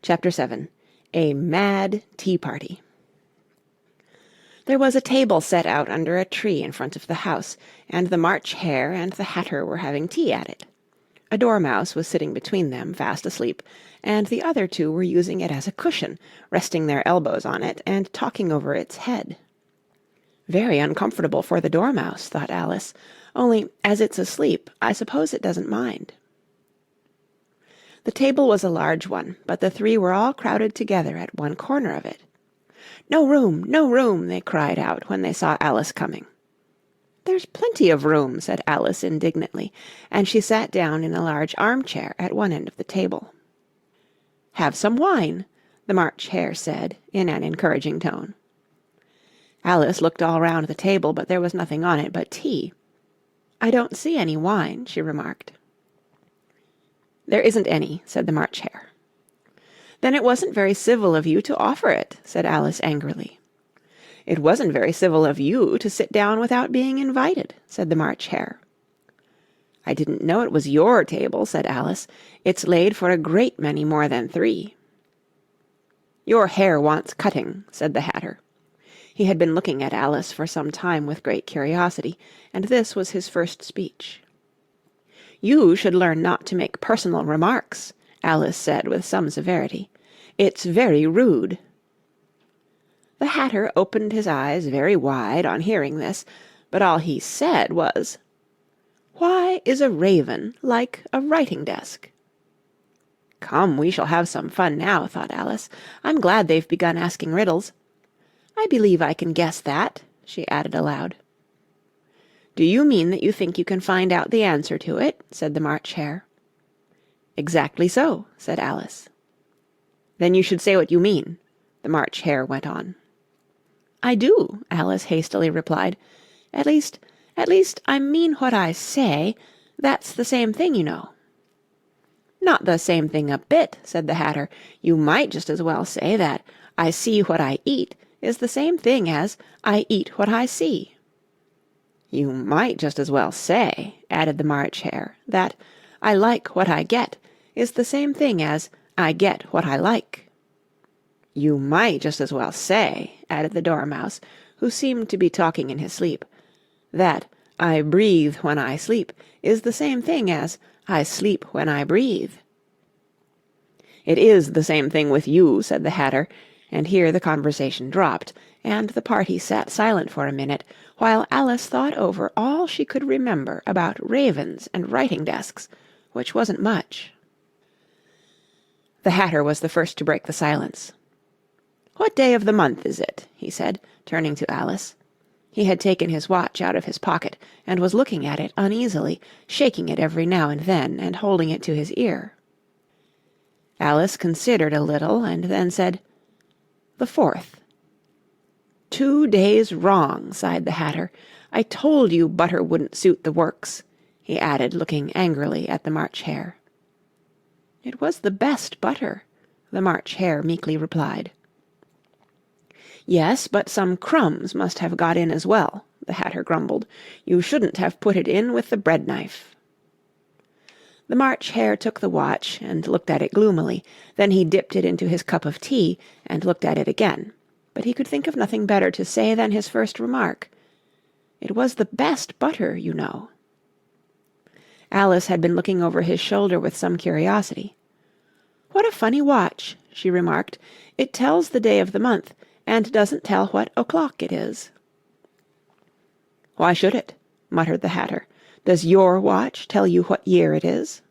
Chapter 7. A Mad Tea Party. There was a table set out under a tree in front of the house, and the March Hare and the Hatter were having tea at it. A dormouse was sitting between them, fast asleep, and the other two were using it as a cushion, resting their elbows on it and talking over its head. Very uncomfortable for the dormouse, thought Alice, only as it's asleep, I suppose it doesn't mind. The table was a large one, but the three were all crowded together at one corner of it. "No room, no room!" they cried out when they saw Alice coming. "There's plenty of room," said Alice indignantly, and she sat down in a large armchair at one end of the table. "Have some wine," the March Hare said in an encouraging tone. Alice looked all round the table, but there was nothing on it but tea. "I don't see any wine," she remarked. "There isn't any," said the March Hare. "Then it wasn't very civil of you to offer it," said Alice angrily. "It wasn't very civil of you to sit down without being invited," said the March Hare. "I didn't know it was your table," said Alice. "It's laid for a great many more than three." "Your hair wants cutting," said the Hatter. He had been looking at Alice for some time with great curiosity, and this was his first speech. "You should learn not to make personal remarks," Alice said with some severity. "It's very rude." The Hatter opened his eyes very wide on hearing this, but all he said was, "Why is a raven like a writing-desk?" "Come, we shall have some fun now," thought Alice. "I'm glad they've begun asking riddles. I believe I can guess that," she added aloud. "Do you mean that you think you can find out the answer to it?" said the March Hare. "Exactly so," said Alice. "Then you should say what you mean," the March Hare went on. "I do," Alice hastily replied. At least, I mean what I say. That's the same thing, you know." "Not the same thing a bit," said the Hatter. "You might just as well say that I see what I eat is the same thing as I eat what I see." "You might just as well say," added the March Hare, "that I like what I get is the same thing as I get what I like." "You might just as well say," added the Dormouse, who seemed to be talking in his sleep, "that I breathe when I sleep is the same thing as I sleep when I breathe." "It is the same thing with you," said the Hatter, and here the conversation dropped, and the party sat silent for a minute, while Alice thought over all she could remember about ravens and writing-desks, which wasn't much. The Hatter was the first to break the silence. "What day of the month is it?" he said, turning to Alice. He had taken his watch out of his pocket, and was looking at it uneasily, shaking it every now and then, and holding it to his ear. Alice considered a little, and then said, "The 4th." "2 days wrong," sighed the Hatter. "I told you butter wouldn't suit the works," he added, looking angrily at the March Hare. "It was the best butter," the March Hare meekly replied. "Yes, but some crumbs must have got in as well," the Hatter grumbled. "You shouldn't have put it in with the bread-knife." The March Hare took the watch and looked at it gloomily. Then he dipped it into his cup of tea and looked at it again. But he could think of nothing better to say than his first remark. "It was the best butter, you know." Alice had been looking over his shoulder with some curiosity. "What a funny watch," she remarked. "It tells the day of the month, and doesn't tell what o'clock it is." "Why should it?" muttered the Hatter. "Does your watch tell you what year it is?"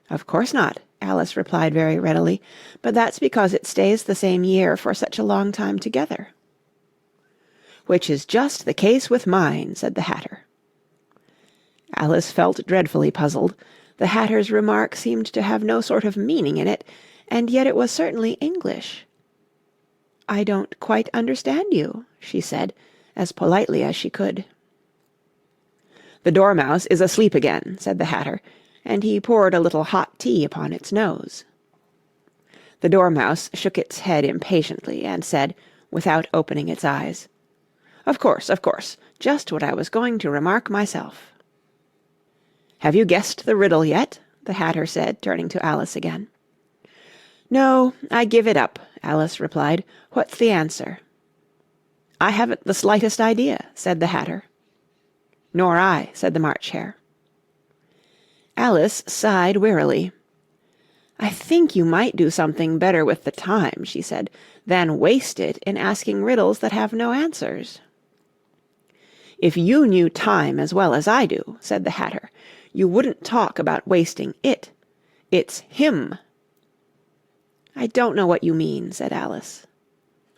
"Of course not," Alice replied very readily, "but that's because it stays the same year for such a long time together." "Which is just the case with mine," said the Hatter. Alice felt dreadfully puzzled. The Hatter's remark seemed to have no sort of meaning in it, and yet it was certainly English. "I don't quite understand you," she said, as politely as she could. "The Dormouse is asleep again," said the Hatter, and he poured a little hot tea upon its nose. The Dormouse shook its head impatiently, and said, without opening its eyes, Of course, just what I was going to remark myself." "Have you guessed the riddle yet?" the Hatter said, turning to Alice again. "No, I give it up," Alice replied. "What's the answer?" "I haven't the slightest idea," said the Hatter. "Nor I," said the March Hare. Alice sighed wearily. "I think you might do something better with the time," she said, "than waste it in asking riddles that have no answers." "If you knew time as well as I do," said the Hatter, "you wouldn't talk about wasting it. It's him." "I don't know what you mean," said Alice.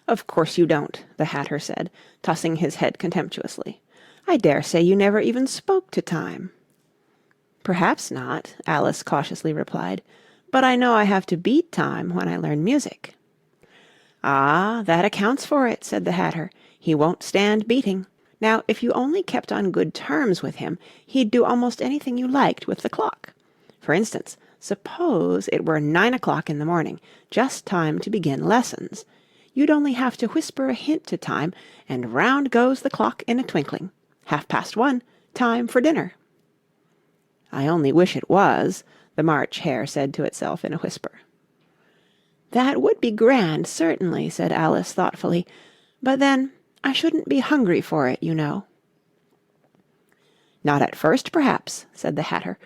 "Of course you don't," the Hatter said, tossing his head contemptuously. "I dare say you never even spoke to time." "Perhaps not," Alice cautiously replied, "but I know I have to beat time when I learn music." "Ah, that accounts for it," said the Hatter. "He won't stand beating. Now, if you only kept on good terms with him, he'd do almost anything you liked with the clock. For instance, suppose it were 9 o'clock in the morning, just time to begin lessons. You'd only have to whisper a hint to time, and round goes the clock in a twinkling. 1:30, time for dinner." "I only wish it was," the March Hare said to itself in a whisper. "That would be grand, certainly," said Alice thoughtfully. "But then, I shouldn't be hungry for it, you know." "Not at first, perhaps," said the Hatter,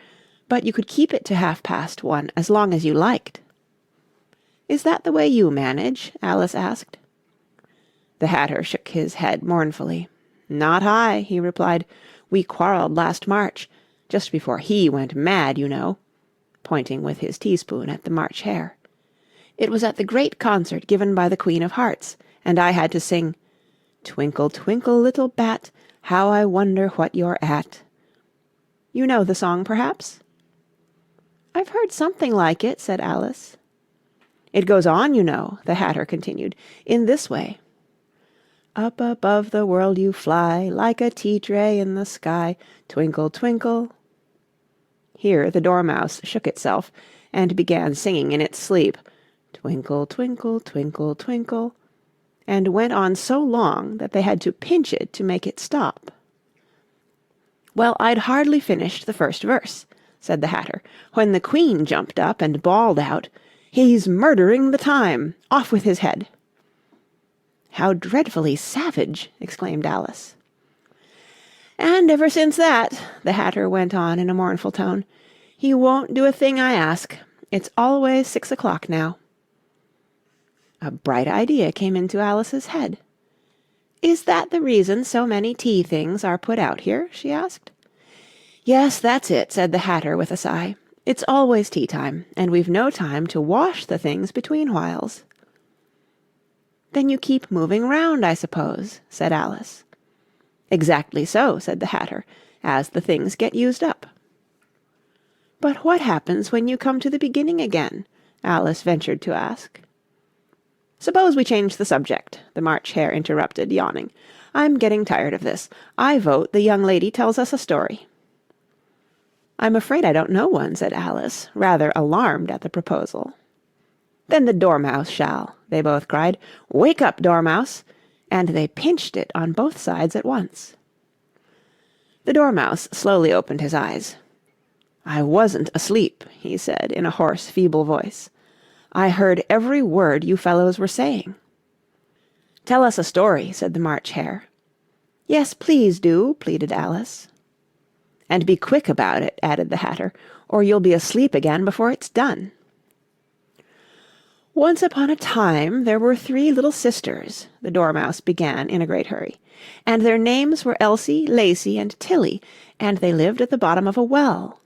"but you could keep it to 1:30 as long as you liked." "Is that the way you manage?" Alice asked. The Hatter shook his head mournfully. "Not I," he replied. "We quarrelled last March, just before he went mad, you know," pointing with his teaspoon at the March Hare. "It was at the great concert given by the Queen of Hearts, and I had to sing, 'Twinkle, twinkle, little bat, how I wonder what you're at.' You know the song, perhaps?" "I've heard something like it," said Alice. "It goes on, you know," the Hatter continued, "in this way. Up above the world you fly, like a tea-tray in the sky, twinkle, twinkle." Here the Dormouse shook itself, and began singing in its sleep, "Twinkle, twinkle, twinkle, twinkle," and went on so long that they had to pinch it to make it stop. "Well, I'd hardly finished the first verse," said the Hatter, "when the Queen jumped up and bawled out, 'He's murdering the time! Off with his head!'" "How dreadfully savage!" exclaimed Alice. "And ever since that," the Hatter went on in a mournful tone, "he won't do a thing I ask. It's always 6 o'clock now." A bright idea came into Alice's head. "Is that the reason so many tea things are put out here?" she asked. "Yes, that's it," said the Hatter with a sigh. "It's always tea time, and we've no time to wash the things between whiles." "Then you keep moving round, I suppose," said Alice. "Exactly so," said the Hatter, "as the things get used up." "But what happens when you come to the beginning again?" Alice ventured to ask. "Suppose we change the subject," the March Hare interrupted, yawning. "I'm getting tired of this. I vote the young lady tells us a story." "I'm afraid I don't know one," said Alice, rather alarmed at the proposal. "Then the Dormouse shall," they both cried. "Wake up, Dormouse!" and they pinched it on both sides at once. The Dormouse slowly opened his eyes. "I wasn't asleep," he said in a hoarse, feeble voice. "I heard every word you fellows were saying." "Tell us a story," said the March Hare. "Yes, please do," pleaded Alice. "And be quick about it," added the Hatter, "or you'll be asleep again before it's done." "Once upon a time there were 3 little sisters," the Dormouse began in a great hurry, "and their names were Elsie, Lacie, and Tilly, and they lived at the bottom of a well."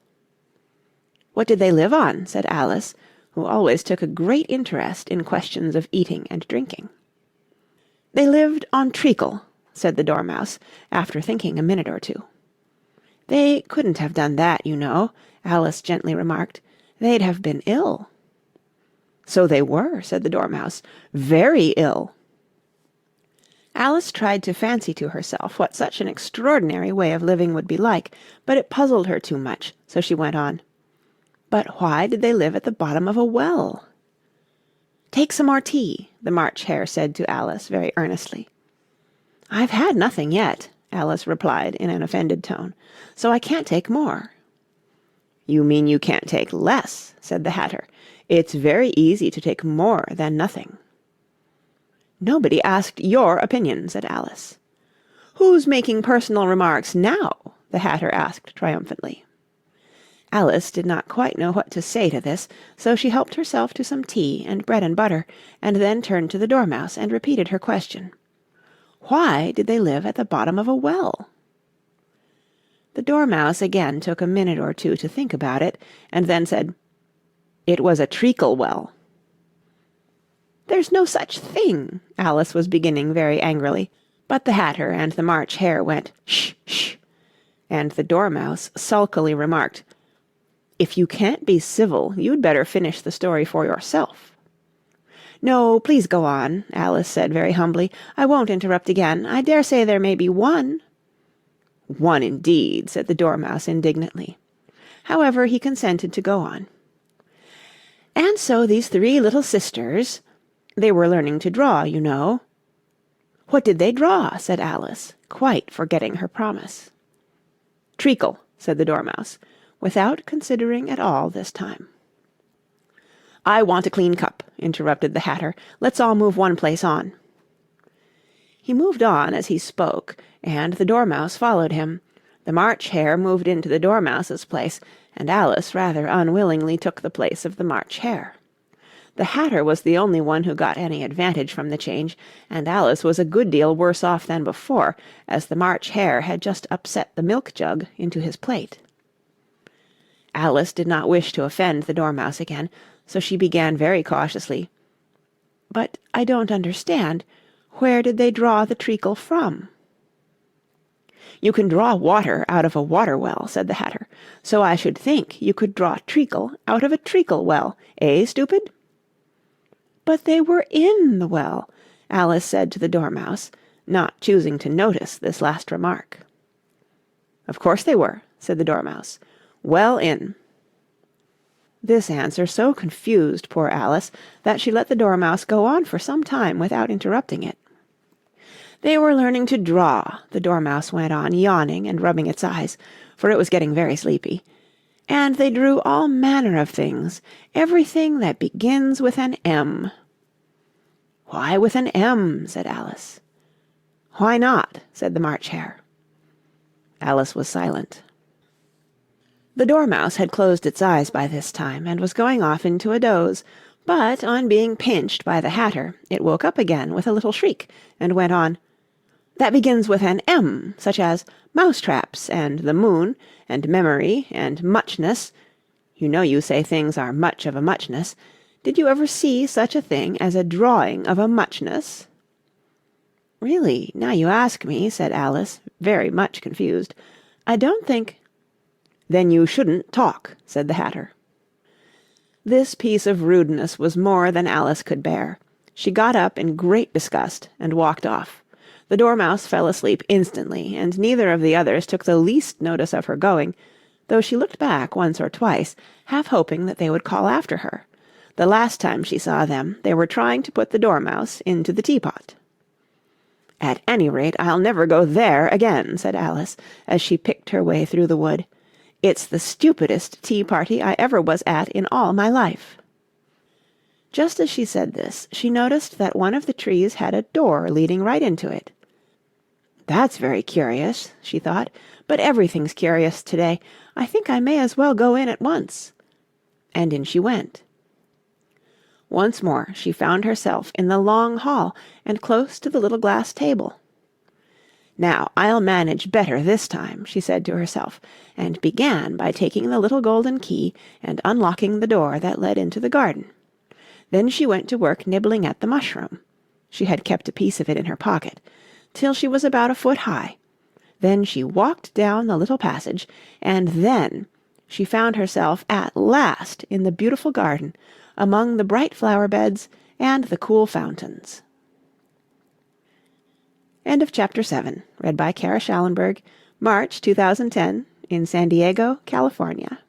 "What did they live on?" said Alice, who always took a great interest in questions of eating and drinking. "They lived on treacle," said the Dormouse, after thinking a minute or two. "They couldn't have done that, you know," Alice gently remarked. "They'd have been ill." "So they were," said the Dormouse, "very ill." Alice tried to fancy to herself what such an extraordinary way of living would be like, but it puzzled her too much, so she went on. "But why did they live at the bottom of a well?" "Take some more tea," the March Hare said to Alice very earnestly. "I've had nothing yet," Alice replied in an offended tone, "so I can't take more." "You mean you can't take less," said the Hatter. It's very easy to take more than nothing." "Nobody asked your opinion," said Alice. "Who's making personal remarks now?" the Hatter asked triumphantly. Alice did not quite know what to say to this, so she helped herself to some tea and bread and butter, and then turned to the Dormouse and repeated her question. Why did they live at the bottom of a well? The Dormouse again took a minute or two to think about it, and then said, "It was a treacle well." "There's no such thing," Alice was beginning very angrily, but the Hatter and the March Hare went, "Shh, shh," and the Dormouse sulkily remarked, "If you can't be civil, you'd better finish the story for yourself." "No, please go on," Alice said very humbly. "I won't interrupt again. I dare say there may be one." "One indeed," said the Dormouse indignantly. However, he consented to go on. "And so these three little sisters, they were learning to draw, you know." "What did they draw?" said Alice, quite forgetting her promise. "Treacle," said the Dormouse, without considering at all this time. "I want a clean cup," interrupted the Hatter. "Let's all move one place on." He moved on as he spoke, and the Dormouse followed him. The March Hare moved into the Dormouse's place, and Alice rather unwillingly took the place of the March Hare. The Hatter was the only one who got any advantage from the change, and Alice was a good deal worse off than before, as the March Hare had just upset the milk jug into his plate. Alice did not wish to offend the Dormouse again, so she began very cautiously, "But I don't understand. Where did they draw the treacle from?" "You can draw water out of a water well," said the Hatter, "so I should think you could draw treacle out of a treacle well, eh, stupid?" "But they were in the well," Alice said to the Dormouse, not choosing to notice this last remark. "Of course they were," said the Dormouse. "Well in." This answer so confused poor Alice that she let the Dormouse go on for some time without interrupting it. "They were learning to draw," the Dormouse went on, yawning and rubbing its eyes, for it was getting very sleepy, "and they drew all manner of things, everything that begins with an M." "Why with an M?" said Alice. "Why not?" said the March Hare. Alice was silent. The Dormouse had closed its eyes by this time, and was going off into a doze, but on being pinched by the Hatter, it woke up again with a little shriek, and went on, "That begins with an M, such as mousetraps, and the moon, and memory, and muchness. You know you say things are much of a muchness. Did you ever see such a thing as a drawing of a muchness?" "Really, now you ask me," said Alice, very much confused, "I don't think—" "Then you shouldn't talk," said the Hatter. This piece of rudeness was more than Alice could bear. She got up in great disgust and walked off. The Dormouse fell asleep instantly, and neither of the others took the least notice of her going, though she looked back once or twice, half hoping that they would call after her. The last time she saw them, they were trying to put the Dormouse into the teapot. "At any rate, I'll never go there again," said Alice, as she picked her way through the wood. "It's the stupidest tea-party I ever was at in all my life." Just as she said this, she noticed that one of the trees had a door leading right into it. "That's very curious," she thought, "but everything's curious today. I think I may as well go in at once." And in she went. Once more she found herself in the long hall, and close to the little glass table. "Now I'll manage better this time," she said to herself, and began by taking the little golden key and unlocking the door that led into the garden. Then she went to work nibbling at the mushroom (she had kept a piece of it in her pocket) till she was about a foot high. Then she walked down the little passage, and then she found herself at last in the beautiful garden, among the bright flower beds and the cool fountains. End of Chapter 7, read by Kara Schallenberg, March 2010, in San Diego, California.